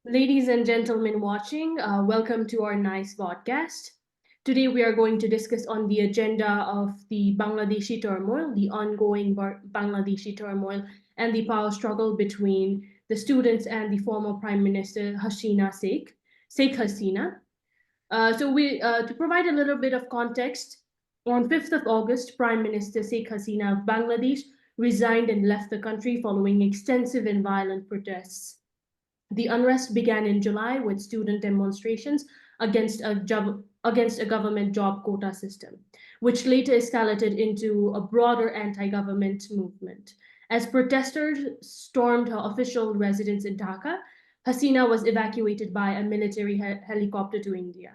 Ladies and gentlemen watching, welcome to our nice podcast. Today we are going to discuss on the agenda of the Bangladeshi turmoil, the ongoing Bangladeshi turmoil, and the power struggle between the students and the former Prime Minister Sheikh Hasina. To provide a little bit of context, on 5th of August, Prime Minister Sheikh Hasina of Bangladesh resigned and left the country following extensive and violent protests. The unrest began in July with student demonstrations against a government job quota system, which later escalated into a broader anti-government movement. As protesters stormed her official residence in Dhaka, Hasina was evacuated by a military helicopter to India.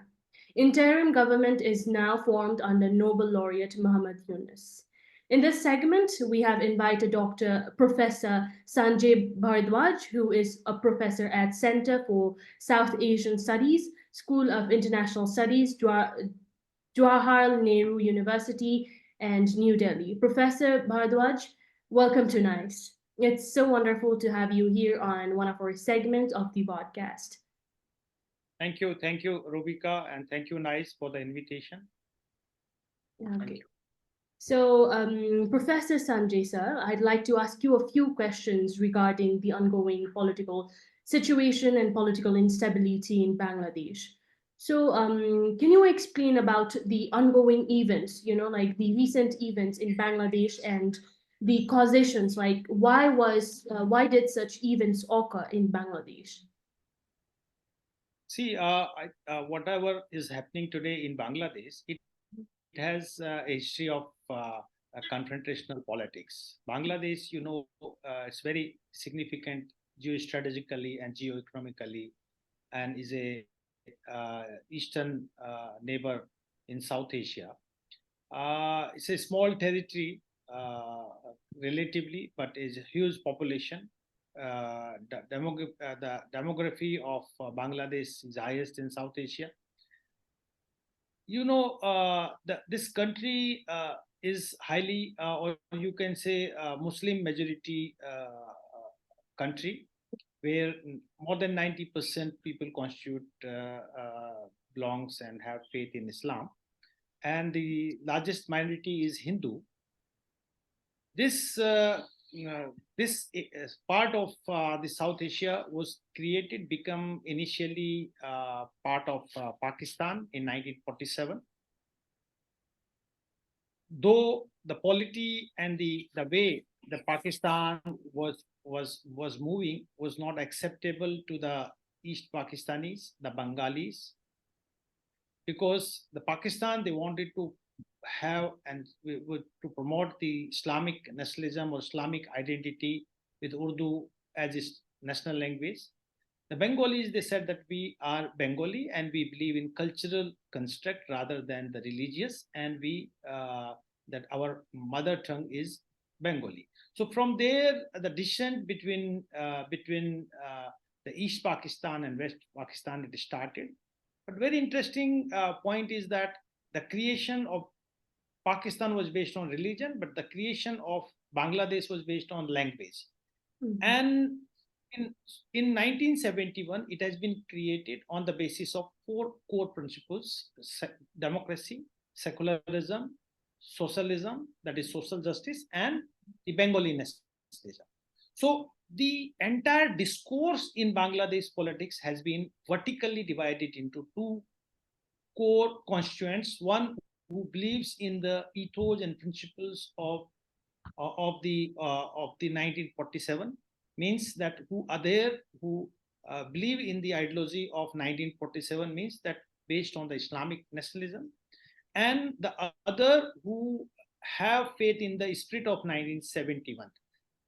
Interim government is now formed under Nobel laureate Muhammad Yunus. In this segment, we have invited Dr. Professor Sanjay Bhardwaj, who is a professor at Center for South Asian Studies, School of International Studies, Jawaharlal Nehru University, and New Delhi. Professor Bhardwaj, welcome to NICE. It's so wonderful to have you here on one of our segments of the podcast. Thank you, Rubika, and thank you, Nice, for the invitation. Okay. So, Professor Sanjay, sir, I'd like to ask you a few questions regarding the ongoing political situation and political instability in Bangladesh. So, can you explain about the ongoing events, like the recent events in Bangladesh and the causations, like why did such events occur in Bangladesh? See, whatever is happening today in Bangladesh, it has a history of confrontational politics. Bangladesh, it's very significant geostrategically and geoeconomically, and is a eastern neighbor in South Asia. It's a small territory relatively, but is a huge population. The demography of Bangladesh is highest in South Asia. This country is highly, or you can say, Muslim majority country, where more than 90% people constitute belongs and have faith in Islam, and the largest minority is Hindu. This part of the South Asia was created, become initially part of Pakistan in 1947. Though the polity and the way the Pakistan was moving was not acceptable to the East Pakistanis, the Bengalis, because the Pakistan, they wanted to have and to promote the Islamic nationalism or Islamic identity with Urdu as its national language. The Bengalis, they said that we are Bengali and we believe in cultural construct rather than the religious, and we that our mother tongue is Bengali. So from there, the descent between the East Pakistan and West Pakistan, it started. But very interesting point is that the creation of Pakistan was based on religion, but the creation of Bangladesh was based on language. Mm-hmm. And in 1971, it has been created on the basis of four core principles: democracy, secularism, socialism, that is social justice, and the Bengali nationalism. So the entire discourse in Bangladesh politics has been vertically divided into two core constituents. One who believes in the ethos and principles of the 1947, means that who are there who believe in the ideology of 1947, means that based on the Islamic nationalism, and the other who have faith in the spirit of 1971,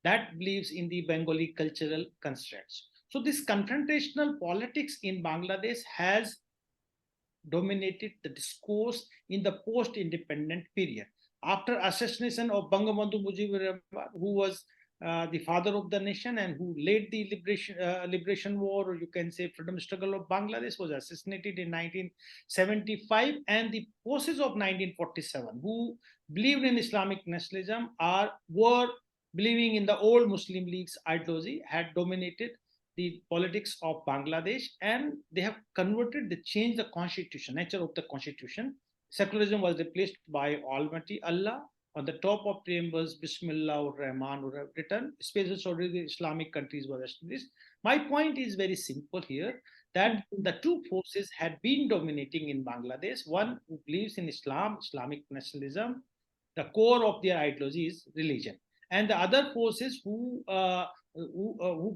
that believes in the Bengali cultural constructs. So this confrontational politics in Bangladesh has dominated the discourse in the post-independent period. After assassination of Bangabandhu Mujibur Rahman, who was the father of the nation and who led the liberation war, or you can say freedom struggle of Bangladesh, was assassinated in 1975, and the forces of 1947, who believed in Islamic nationalism, were believing in the old Muslim League's ideology, had dominated the politics of Bangladesh, and they have converted, they changed the constitution, nature of the constitution. Secularism was replaced by Almighty Allah. On the top of preambles, Bismillah or Rahman were written. Spaces already the Islamic countries were established. My point is very simple here, that Mhm. the two forces had been dominating in Bangladesh. One who believes in Islam, Islamic nationalism, the core of their ideology is religion, and the other forces who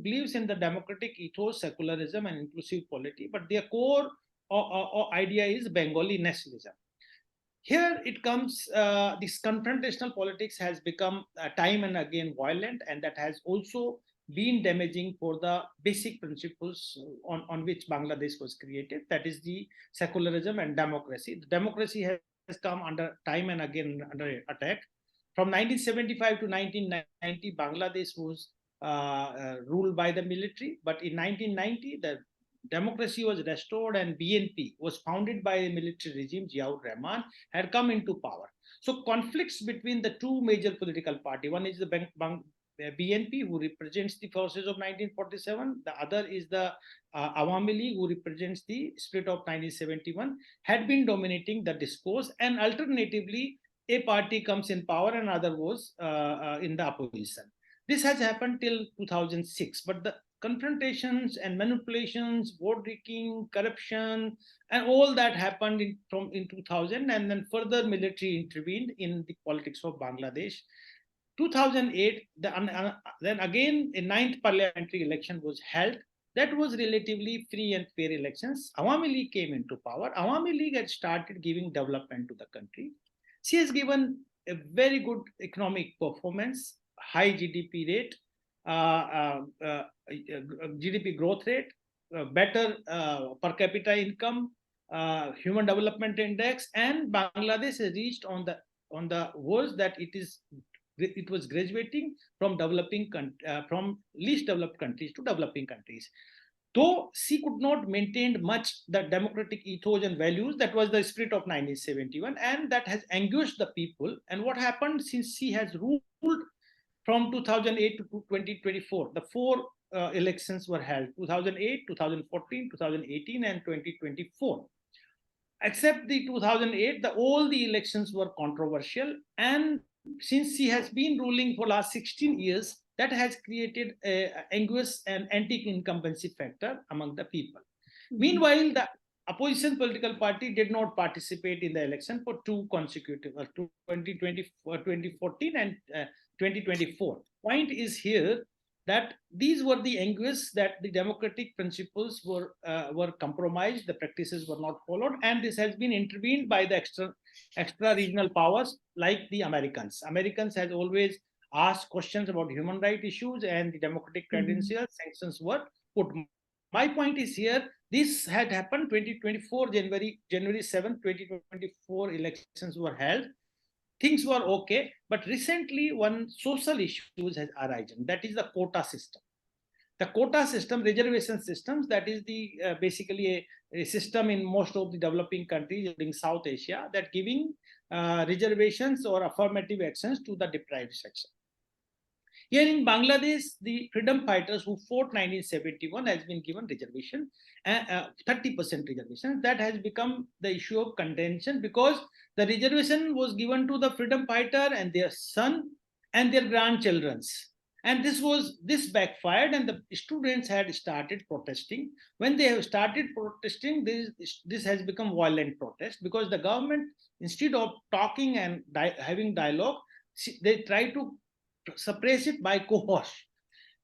believes in the democratic ethos, secularism, and inclusive polity, but their core idea is Bengali nationalism. Here it comes, this confrontational politics has become time and again violent, and that has also been damaging for the basic principles on which Bangladesh was created, that is the secularism and democracy. The democracy has come under time and again under attack. From 1975 to 1990, Bangladesh was ruled by the military, but in 1990, the democracy was restored and BNP was founded by a military regime, Ziaur Rahman, had come into power. So conflicts between the two major political parties, one is the BNP, who represents the forces of 1947. The other is the Awami League, who represents the spirit of 1971, had been dominating the discourse. And alternatively, a party comes in power and other was in the opposition. This has happened till 2006, but the confrontations and manipulations, vote rigging, corruption, and all that happened in 2000, and then further military intervened in the politics of Bangladesh. 2008, then again a ninth parliamentary election was held. That was relatively free and fair elections. Awami League came into power. Awami League had started giving development to the country. She has given a very good economic performance, high GDP rate, GDP growth rate, better per capita income, human development index, and Bangladesh has reached on the words that it was graduating from from least developed countries to developing countries. Though she could not maintain much the democratic ethos and values, that was the spirit of 1971, and that has anguished the people. And what happened, since she has ruled from 2008 to 2024, the four elections were held: 2008, 2014, 2018, and 2024. Except the 2008, all the elections were controversial, and since she has been ruling for last 16 years, that has created a anguish and anti-incumbency factor among the people. Mhm. Meanwhile, the opposition political party did not participate in the election for two consecutive 2014 and 2024. Point is here that these were the anguish, that the democratic principles were compromised, the practices were not followed, and this has been intervened by the extra regional powers like the Americans. Americans has always asked questions about human rights issues, and the democratic Mhm. credentials sanctions were put. My point is here, this had happened 2024, January 7th, 2024 elections were held. Things were okay, but recently one social issues has arisen, that is the quota system. The quota system, reservation systems, that is the basically a system in most of the developing countries, including South Asia, that giving reservations or affirmative actions to the deprived section. Here in Bangladesh, the freedom fighters who fought 1971 has been given reservation, 30% reservation. That has become the issue of contention, because the reservation was given to the freedom fighter and their son and their grandchildrens. And this backfired, and the students had started protesting. When they have started protesting, this has become violent protest, because the government, instead of talking and having dialogue, they try to suppress it by coerce.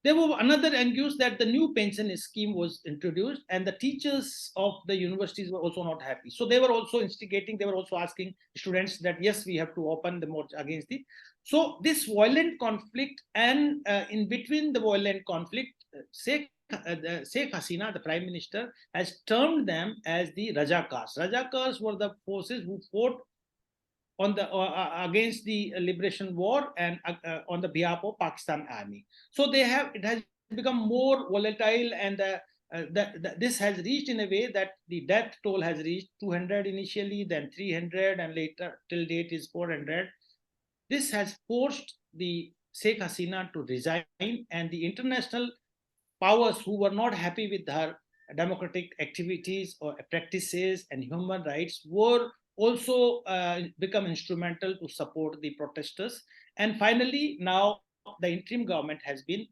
There was another angle, that the new pension scheme was introduced, and the teachers of the universities were also not happy. So they were also instigating, they were also asking students that yes, we have to open the march against it. So this violent conflict, and in between the violent conflict, Sheikh Hasina, the prime minister, has termed them as the Rajakars. Rajakars were the forces who fought against the liberation war, and on the behalf of Pakistan army. So it has become more volatile, and this has reached in a way that the death toll has reached 200 initially, then 300, and later till date is 400. This has forced the Sheikh Hasina to resign, and the international powers who were not happy with her democratic activities or practices and human rights were also become instrumental to support the protesters. And finally, now the interim government has been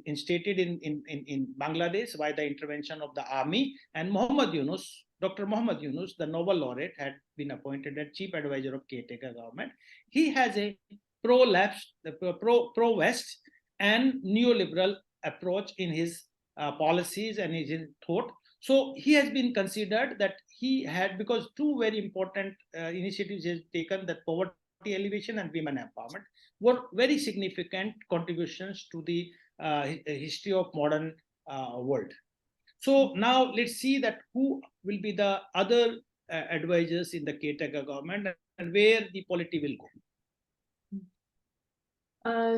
instated in Bangladesh by the intervention of the army, and Muhammad Yunus, Dr. Muhammad Yunus, the Nobel laureate, had been appointed as chief advisor of caretaker government. He has a pro-left, pro-West, and neoliberal approach in his policies and his thought. So he has been considered that he had, because two very important initiatives he has taken, that poverty elevation and women empowerment, were very significant contributions to the history of modern world. So now let's see that who will be the other advisors in the caretaker government and where the polity will go.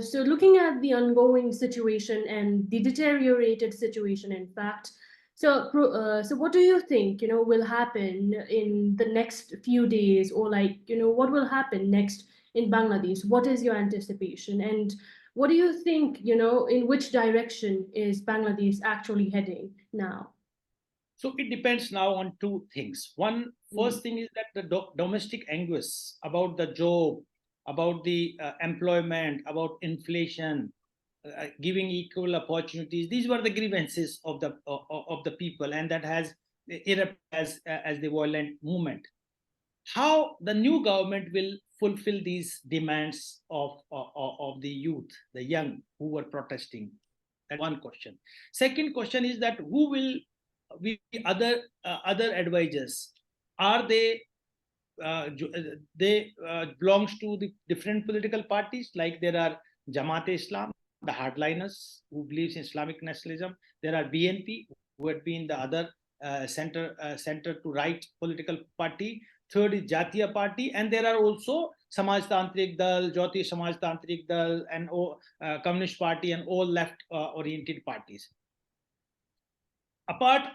So looking at the ongoing situation and the deteriorated situation, in fact, so what do you think, will happen in the next few days, or like, what will happen next in Bangladesh? What is your anticipation? And what do you think, in which direction is Bangladesh actually heading now? So it depends now on two things. One, first thing is that the domestic anguish about the job, about the employment, about inflation, giving equal opportunities. These were the grievances of the people, and that has erupted as the violent movement. How the new government will fulfill these demands of the youth, the young who were protesting? That's one question. Second question is that who will be other advisors? Are they belongs to the different political parties? Like there are Jamaat Islam, the hardliners who believes in Islamic nationalism. There are BNP, who had been the other center to right political party. Third is Jatiya Party, and there are also Samaj Tantrik Dal, Jyoti Samaj Tantrik Dal, and Communist Party, and all left oriented parties. Apart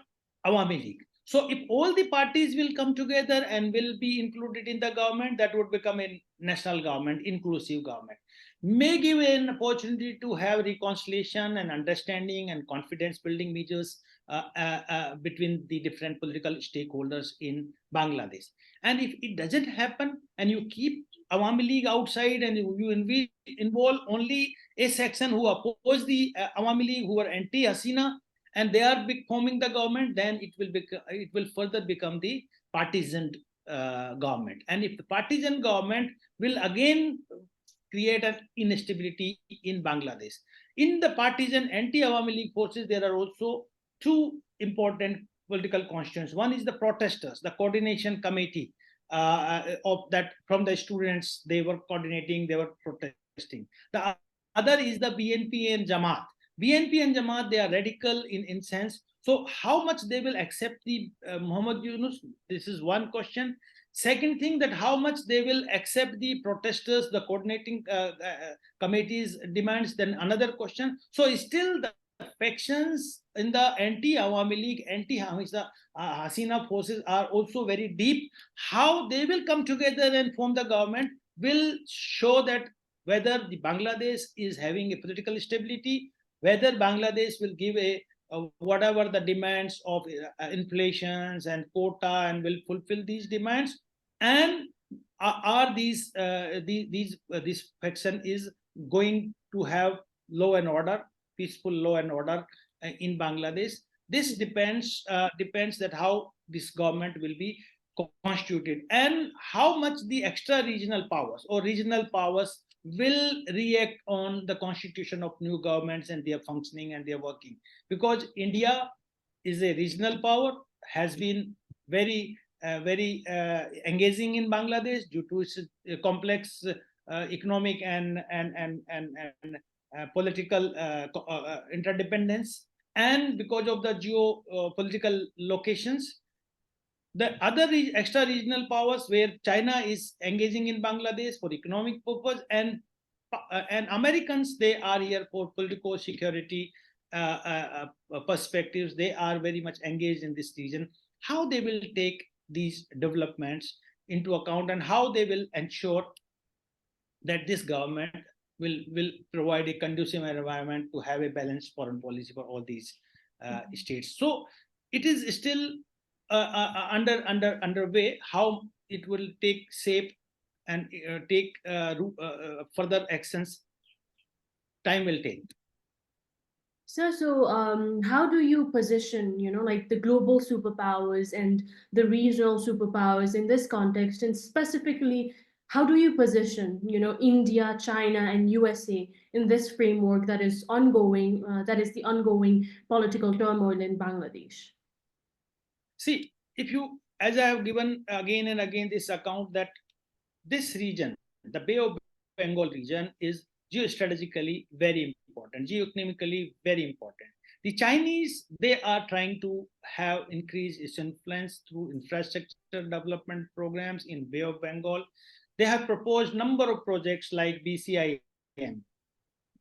Awami League. So if all the parties will come together and will be included in the government, that would become a national government, inclusive government. May give an opportunity to have reconciliation and understanding and confidence building measures between the different political stakeholders in Bangladesh. And if it doesn't happen and you keep Awami League outside and you involve only a section who oppose the Awami League, who are anti-Hasina, and they are forming the government, then it will further become the partisan government. And if the partisan government will again create an instability in Bangladesh. In the partisan anti-Awami League forces, there are also two important political constituents. One is the protesters, the coordination committee of that from the students. They were coordinating, they were protesting. The other is the BNP and Jamaat. BNP and Jamaat, they are radical in sense. So how much they will accept the Muhammad Yunus? This is one question. Second thing, that how much they will accept the protesters, the coordinating committee's demands, then another question. So still the factions in the anti-Awami League, anti-Hasina forces are also very deep. How they will come together and form the government will show that whether the Bangladesh is having a political stability, whether Bangladesh will give whatever the demands of inflations and quota and will fulfill these demands, and are these faction is going to have law and order, peaceful law and order in Bangladesh. This depends that how this government will be constituted and how much the extra regional powers or regional powers will react on the constitution of new governments and their functioning and their working. Because India is a regional power, has been very engaging in Bangladesh due to its complex economic and political interdependence, and because of the geopolitical locations. The other extra regional powers where China is engaging in Bangladesh for economic purpose, and Americans, they are here for political security perspectives. They are very much engaged in this region. How they will take these developments into account and how they will ensure that this government will provide a conducive environment to have a balanced foreign policy for all these states. So it is still underway how it will take shape and take further actions. Time will take. So, how do you position, like the global superpowers and the regional superpowers in this context, and specifically, how do you position, India, China, and USA in this framework that is ongoing, that is the ongoing political turmoil in Bangladesh? See, if you, as I have given again and again this account, that this region, the Bay of Bengal region, is geostrategically very important, geoeconomically very important. The Chinese, they are trying to have increased its influence through infrastructure development programs in Bay of Bengal. They have proposed number of projects like BCIM,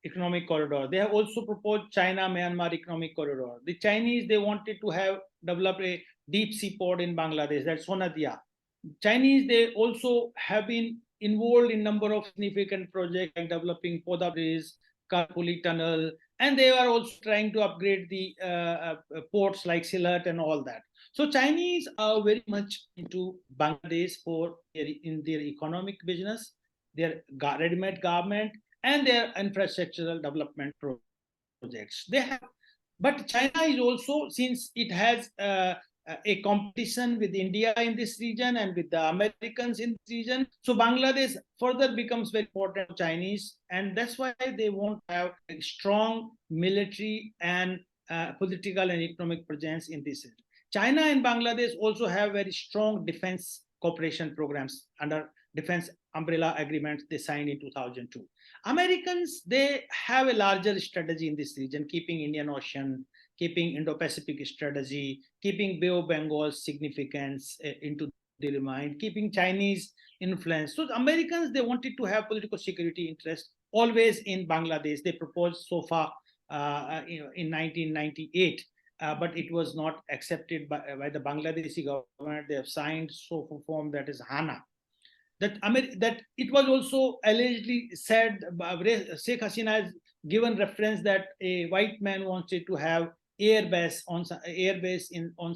economic corridor. They have also proposed China Myanmar economic corridor. The Chinese, they wanted to have develop a deep sea port in Bangladesh, that's Sonadia. Chinese, they also have been involved in number of significant projects like developing Poda Bridge, Karpuli Tunnel, and they are also trying to upgrade the ports like Silat and all that. So Chinese are very much into Bangladesh for in their economic business, their ready-made garment, and their infrastructural development projects. They have, but China is also, since it has a competition with India in this region and with the Americans in this region. So Bangladesh further becomes very important for Chinese, and that's why they want to have a strong military and political and economic presence in this region. China and Bangladesh also have very strong defense cooperation programs under defense umbrella agreements they signed in 2002. Americans, they have a larger strategy in this region, keeping Indian Ocean, keeping Indo-Pacific strategy, keeping Bay of Bengal's significance into their mind, keeping Chinese influence. So the Americans, they wanted to have political security interest always in Bangladesh. They proposed SOFA in 1998. But it was not accepted by the Bangladeshi government. They have signed SOFA form, that is HANA. That it was also allegedly said, Sheikh Hasina has given reference that a white man wanted to have airbase in on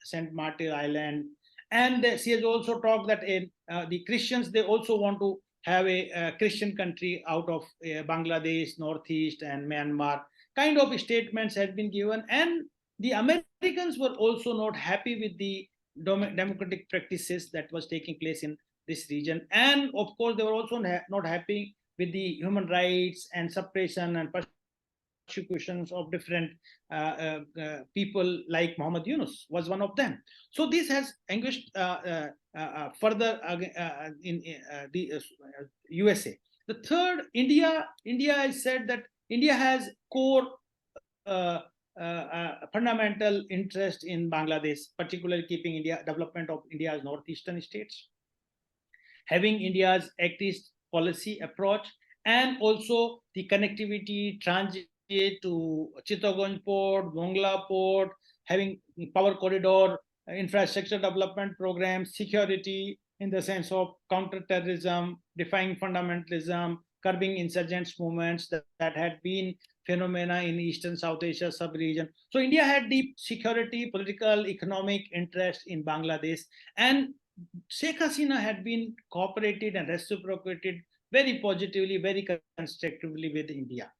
Saint Martin Island, and she has also talked that the Christians, they also want to have a Christian country out of Bangladesh, Northeast, and Myanmar. Kind of statements had been given, and the Americans were also not happy with the democratic practices that was taking place in this region. And of course, they were also not happy with the human rights and suppression and persecutions of different people, like Muhammad Yunus was one of them. So this has anguished further in the USA. The third, India has said that India has core fundamental interest in Bangladesh, particularly keeping India development of India's northeastern states, having India's activist policy approach, and also the connectivity, transit to Chittagong port, Mongla port, having power corridor, infrastructure development programs, security in the sense of counterterrorism, defying fundamentalism, curbing insurgents movements that had been phenomena in Eastern South Asia sub-region. So India had deep security, political, economic interest in Bangladesh, and Sheikh Hasina had been cooperated and reciprocated very positively, very constructively with India.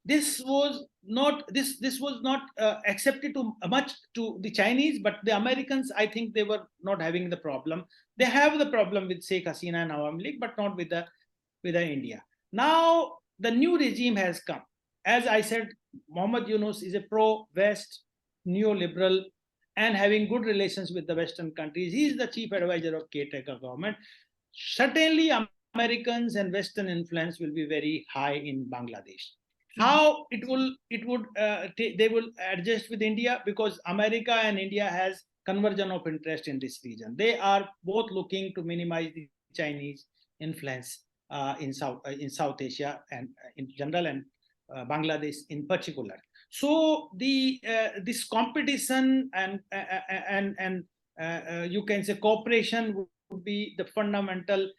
This was not accepted too much to the Chinese, but the Americans, I think they were not having the problem. They have the problem with Sheikh Hasina and Awami League, but not with the India. Now the new regime has come. As I said, Muhammad Yunus is a pro-West neoliberal and having good relations with the Western countries. He is the chief advisor of caretaker government. Certainly, Americans and Western influence will be very high in Bangladesh. How it would they will adjust with India, because America and India has conversion of interest in this region. They are both looking to minimize the Chinese influence in South Asia and in general, and Bangladesh in particular. So the this competition and you can say cooperation would be the fundamental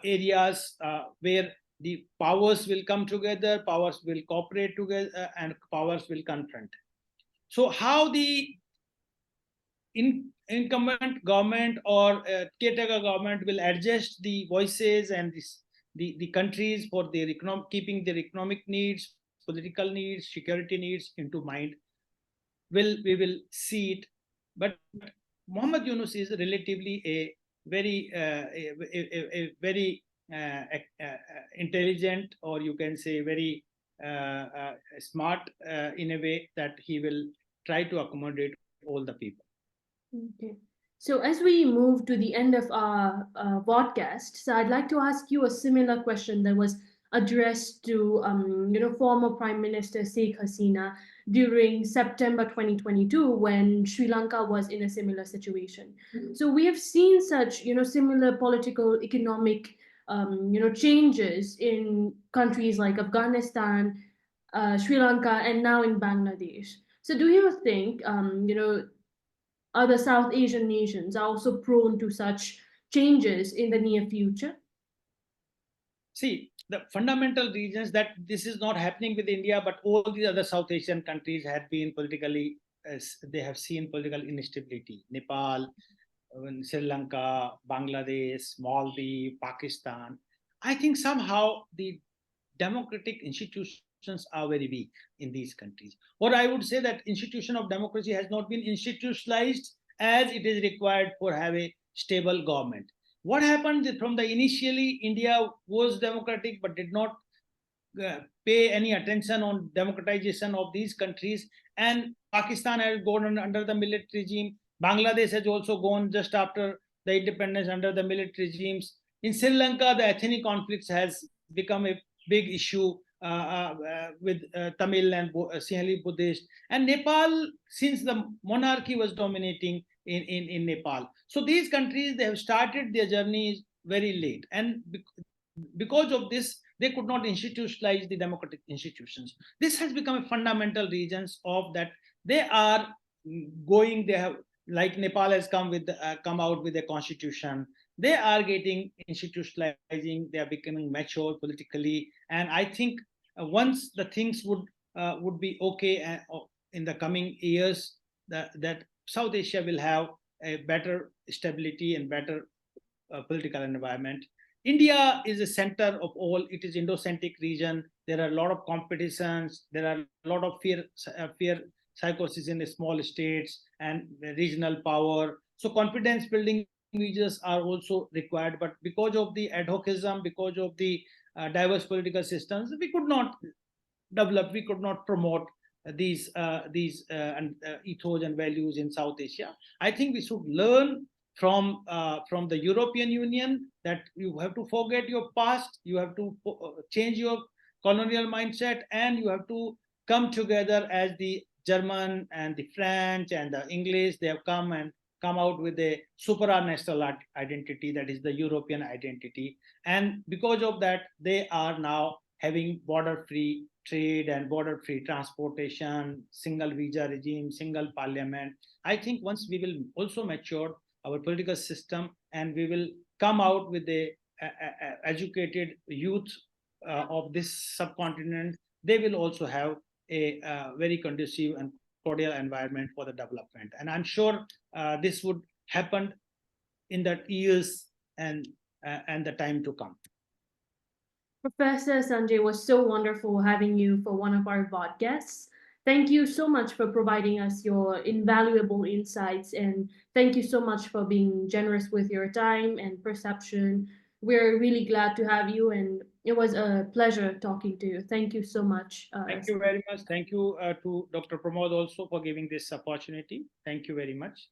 areas where the the powers will come together, powers will cooperate together, and powers will confront. So how the incumbent government or caretaker government will adjust the voices and the countries for their keeping their economic needs, political needs, security needs into mind, we will see it. But Muhammad Yunus is relatively a very very intelligent, or you can say very smart in a way that he will try to accommodate all the people. Okay. So as we move to the end of our podcast, so I'd like to ask you a similar question that was addressed to former Prime Minister Sheikh Hasina during September 2022 when Sri Lanka was in a similar situation. So we have seen such similar political economic changes in countries like Afghanistan, Sri Lanka, and now in Bangladesh. So do you think other South Asian nations are also prone to such changes in the near future? See, the fundamental reasons that this is not happening with India, but all the other South Asian countries have been politically, they have seen political instability. Nepal, Sri Lanka, Bangladesh, Maldives, Pakistan. I think somehow the democratic institutions are very weak in these countries. Or I would say that institution of democracy has not been institutionalized as it is required for have a stable government. What happened from the initially India was democratic but did not pay any attention on democratization of these countries. And Pakistan has gone under the military regime. Bangladesh has also gone just after the independence under the military regimes. In Sri Lanka, the ethnic conflicts has become a big issue with Tamil and Sinhalese Buddhist. And Nepal, since the monarchy was dominating in Nepal. So these countries, they have started their journey very late. And because of this, they could not institutionalize the democratic institutions. This has become a fundamental reasons of that. They are going, they have, like Nepal has come out with a constitution. They are getting institutionalizing, they are becoming mature politically. And I think once the things would be okay in the coming years, that South Asia will have a better stability and better political environment. India is a center of all. It is Indo-centric region. There are a lot of competitions. There are a lot of fear psychosis in the small states and regional power. So confidence building measures are also required. But because of the adhocism, because of the diverse political systems, we could not develop, we could not promote these ethos and values in South Asia. I think we should learn from the European Union that you have to forget your past, you have to change your colonial mindset, and you have to come together as the German and the French and the English. They have come out with a supranational identity, that is the European identity. And because of that, they are now having border free trade and border free transportation, single visa regime, single parliament. I think once we will also mature our political system and we will come out with a educated youth of this subcontinent, they will also have a very conducive and cordial environment for the development. And I'm sure this would happen in the years and the time to come. Professor Sanjay, was so wonderful having you for one of our podcasts. Thank you so much for providing us your invaluable insights, and thank you so much for being generous with your time and perception. We're really glad to have you, and it was a pleasure talking to you. Thank you so much. Thank you very much. Thank you to Dr. Pramod also for giving this opportunity. Thank you very much.